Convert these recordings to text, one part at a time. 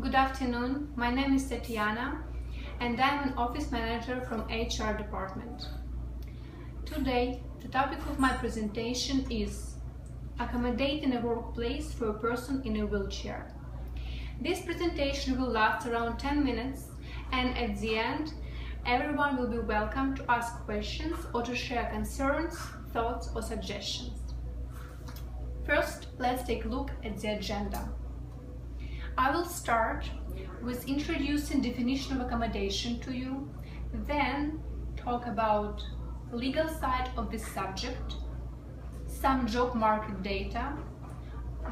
Good afternoon, my name is Tatiana and I'm an office manager from HR department. Today, the topic of my presentation is accommodating a workplace for a person in a wheelchair. This presentation will last around 10 minutes and at the end, everyone will be welcome to ask questions or to share concerns, thoughts or suggestions. First, let's take a look at the agenda. I will start with introducing definition of accommodation to you, then talk about legal side of this subject, some job market data,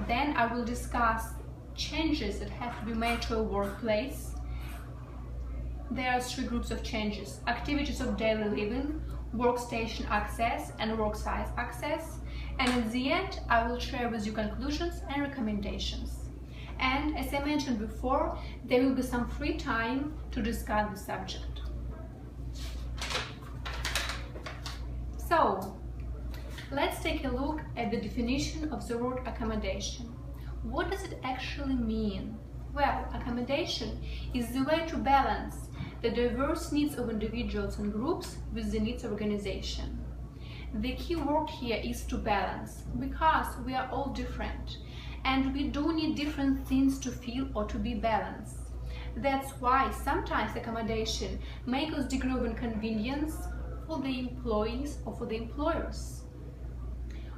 then I will discuss changes that have to be made to a workplace. There are three groups of changes: activities of daily living, workstation access and worksite access, and at the end I will share with you conclusions and recommendations. And as I mentioned before, there will be some free time to discuss the subject. So, let's take a look at the definition of the word accommodation. What does it actually mean? Well, accommodation is the way to balance the diverse needs of individuals and groups with the needs of organization. The key word here is to balance, because we are all different and we do need different things to feel or to be balanced. That's why sometimes accommodation may cause degree of inconvenience for the employees or for the employers.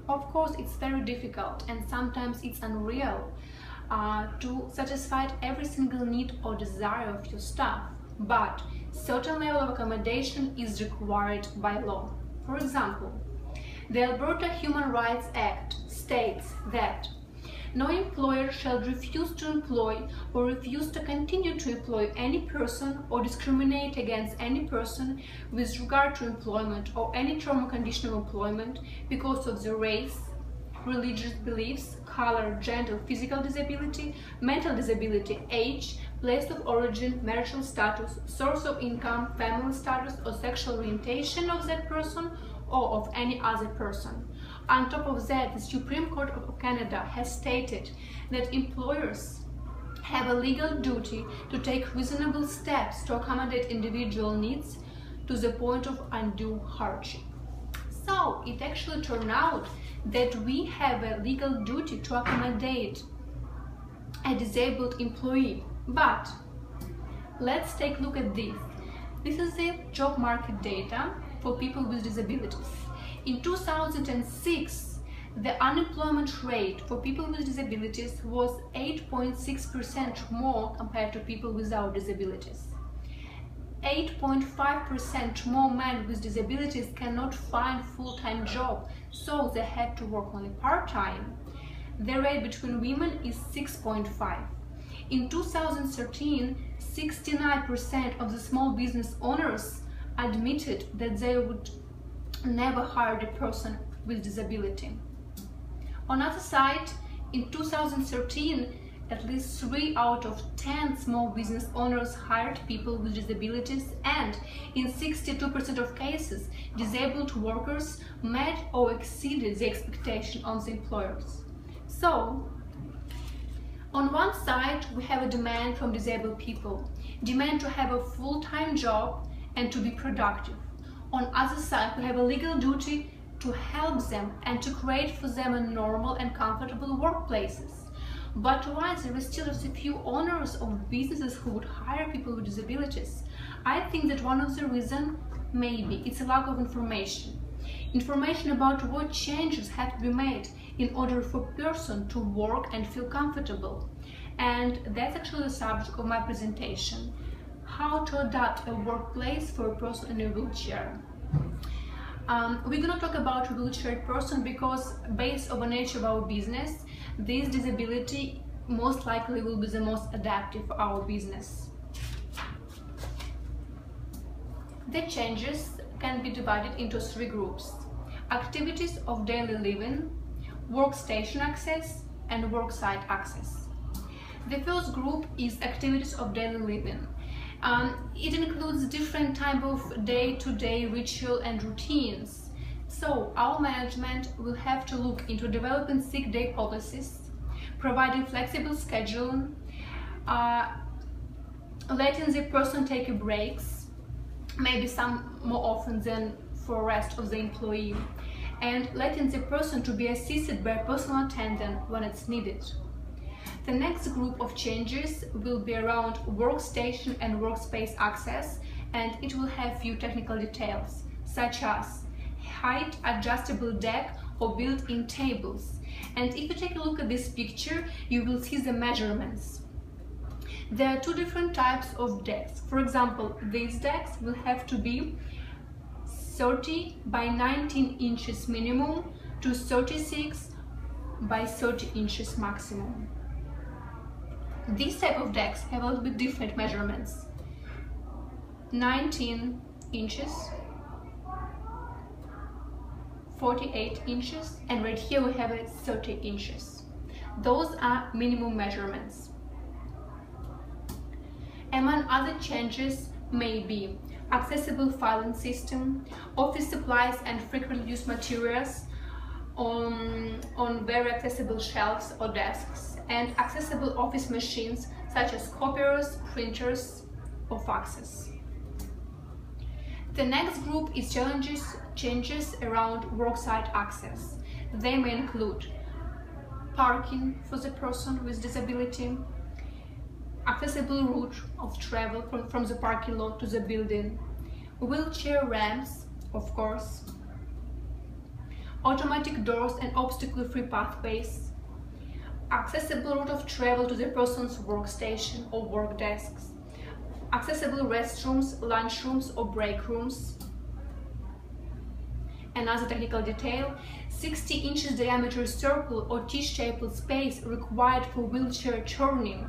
Of course, it's very difficult and sometimes it's unreal to satisfy every single need or desire of your staff, but certain level of accommodation is required by law. For example, the Alberta Human Rights Act states that no employer shall refuse to employ or refuse to continue to employ any person or discriminate against any person with regard to employment or any term or condition of employment because of their race, religious beliefs, color, gender, physical disability, mental disability, age, place of origin, marital status, source of income, family status or sexual orientation of that person or of any other person. On top of that, the Supreme Court of Canada has stated that employers have a legal duty to take reasonable steps to accommodate individual needs to the point of undue hardship. So it actually turned out that we have a legal duty to accommodate a disabled employee. But let's take a look at this. This is the job market data for people with disabilities. In 2006, the unemployment rate for people with disabilities was 8.6% more compared to people without disabilities. 8.5% more men with disabilities cannot find full-time job, so they had to work only part-time. The rate between women is 6.5. In 2013, 69% of the small business owners admitted that they would never hire a person with disability. On the other side, in 2013, at least 3 out of 10 small business owners hired people with disabilities, and in 62% of cases, disabled workers met or exceeded the expectation on the employers. So, on one side, we have a demand from disabled people, demand to have a full-time job and to be productive. On the other side, we have a legal duty to help them and to create for them a normal and comfortable workplaces. But why there is still a few owners of businesses who would hire people with disabilities? I think that one of the reasons maybe it's a lack of information. Information about what changes have to be made in order for a person to work and feel comfortable. And that's actually the subject of my presentation: how to adapt a workplace for a person in a wheelchair. We're going to talk about a wheelchair person because based on the nature of our business, this disability most likely will be the most adaptive for our business. The changes can be divided into 3 groups: activities of daily living, workstation access, and worksite access. The first group is activities of daily living. It includes different type of day-to-day ritual and routines. So our management will have to look into developing sick day policies, providing flexible scheduling, letting the person take breaks, maybe some more often than for the rest of the employee, and letting the person to be assisted by a personal attendant when it's needed. The next group of changes will be around workstation and workspace access, and it will have few technical details, such as height adjustable deck or built-in tables. And if you take a look at this picture, you will see the measurements. There are two different types of decks. For example, these decks will have to be 30 by 19 inches minimum to 36 by 30 inches maximum. These type of decks have a little bit different measurements. 19 inches, 48 inches, and right here we have it 30 inches. Those are minimum measurements. Among other changes may be accessible filing system, office supplies and frequently used materials on very accessible shelves or desks, and accessible office machines such as copiers, printers or faxes. The next group is changes around worksite access. They may include parking for the person with disability, accessible route of travel from the parking lot to the building, wheelchair ramps, of course, automatic doors and obstacle-free pathways, accessible route of travel to the person's workstation or work desks, accessible restrooms, lunchrooms or break rooms. Another technical detail, 60 inches diameter circle or T-shaped space required for wheelchair turning,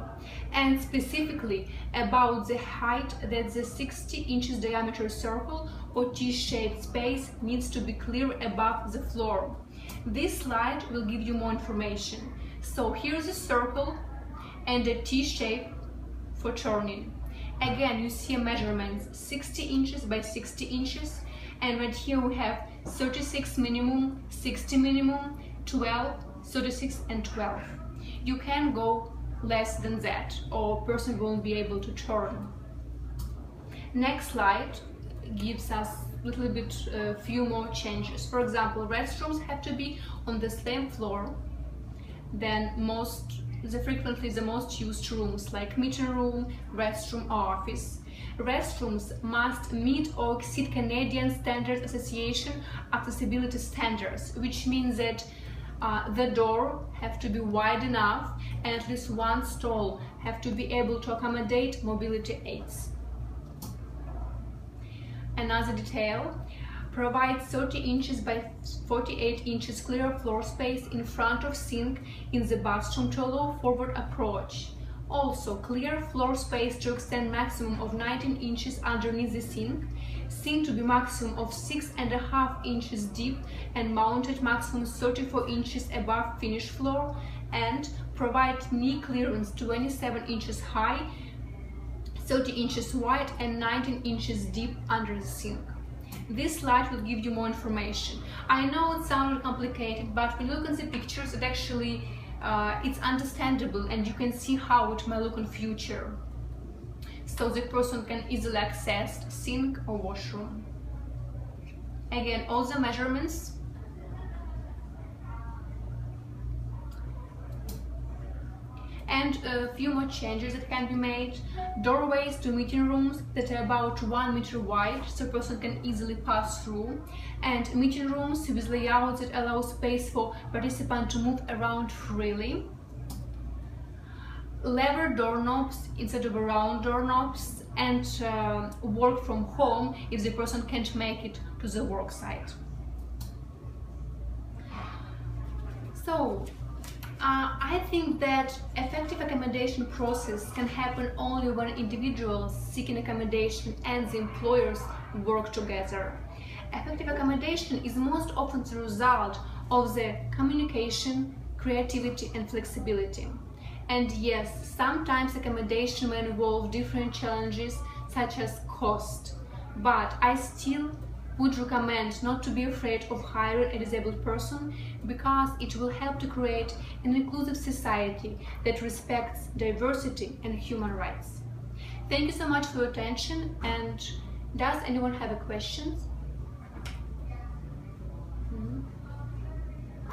and specifically about the height that the 60 inches diameter circle or T-shaped space needs to be clear above the floor. This slide will give you more information. So here's a circle and a T-shape for turning. Again, you see measurements 60 inches by 60 inches, and right here we have 36 minimum, 60 minimum, 12, 36 and 12. You can go less than that or person won't be able to turn. Next slide gives us a little bit few more changes. For example, restrooms have to be on the same floor than frequently the most used rooms like meeting room, restroom or office. Restrooms must meet or exceed Canadian Standards Association accessibility standards, which means that the door have to be wide enough and at least one stall have to be able to accommodate mobility aids. Another detail, provide 30 inches by 48 inches clear floor space in front of sink in the bathroom to allow forward approach. Also, clear floor space to extend maximum of 19 inches underneath the sink, sink to be maximum of 6.5 inches deep and mounted maximum 34 inches above finished floor, and provide knee clearance 27 inches high, 30 inches wide and 19 inches deep under the sink. This slide will give you more information. I know it sounded complicated, but when you look at the pictures, it actually it's understandable and you can see how it may look in future. So the person can easily access sink or washroom. Again, all the measurements. And a few more changes that can be made. Doorways to meeting rooms that are about 1 meter wide, so a person can easily pass through. And meeting rooms with layouts that allow space for participants to move around freely. Lever doorknobs instead of round doorknobs, and work from home if the person can't make it to the work site. So, I think that effective accommodation process can happen only when individuals seeking accommodation and the employers work together. Effective accommodation is most often the result of the communication, creativity and flexibility. And yes, sometimes accommodation may involve different challenges such as cost, but I still would recommend not to be afraid of hiring a disabled person because it will help to create an inclusive society that respects diversity and human rights. Thank you so much for your attention, and does anyone have questions?